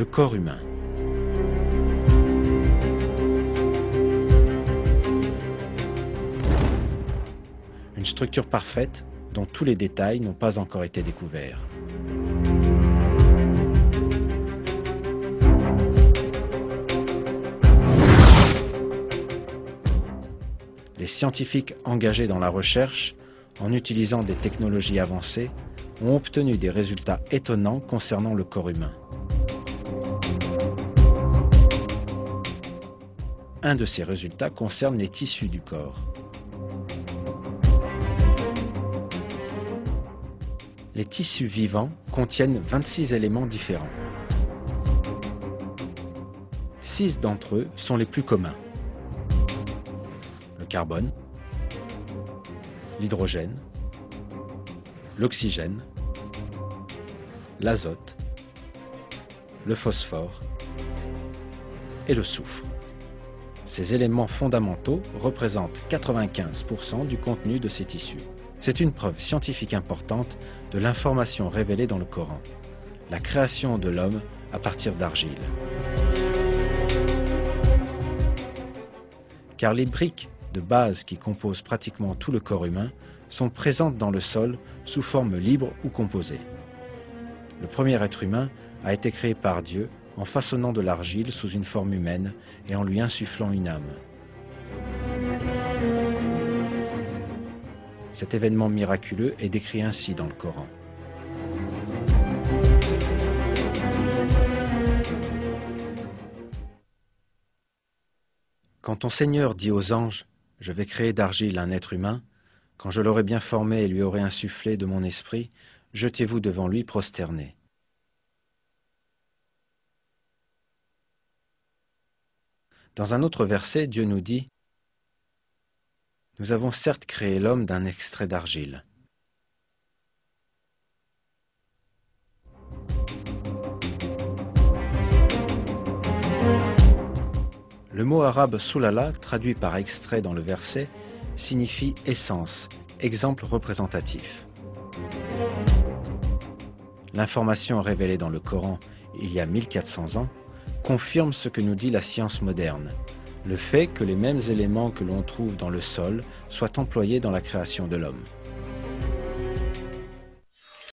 corps humain. Une structure parfaite dont tous les détails n'ont pas encore été découverts. Les scientifiques engagés dans la recherche, en utilisant des technologies avancées, ont obtenu des résultats étonnants concernant le corps humain. Un de ces résultats concerne les tissus du corps. Les tissus vivants contiennent 26 éléments différents. 6 d'entre eux sont les plus communs. Le carbone, l'hydrogène, l'oxygène, l'azote, le phosphore et le soufre. Ces éléments fondamentaux représentent 95% du contenu de ces tissus. C'est une preuve scientifique importante de l'information révélée dans le Coran, la création de l'homme à partir d'argile. Car les briques de base qui composent pratiquement tout le corps humain sont présentes dans le sol sous forme libre ou composée. Le premier être humain a été créé par Dieu en façonnant de l'argile sous une forme humaine et en lui insufflant une âme. Cet événement miraculeux est décrit ainsi dans le Coran. Quand ton Seigneur dit aux anges « Je vais créer d'argile un être humain », quand je l'aurai bien formé et lui aurai insufflé de mon esprit, jetez-vous devant lui prosternés. Dans un autre verset, Dieu nous dit « Nous avons certes créé l'homme d'un extrait d'argile. » Le mot arabe « sulala », traduit par extrait dans le verset, signifie essence, exemple représentatif. L'information révélée dans le Coran il y a 1400 ans confirme ce que nous dit la science moderne, le fait que les mêmes éléments que l'on trouve dans le sol soient employés dans la création de l'homme.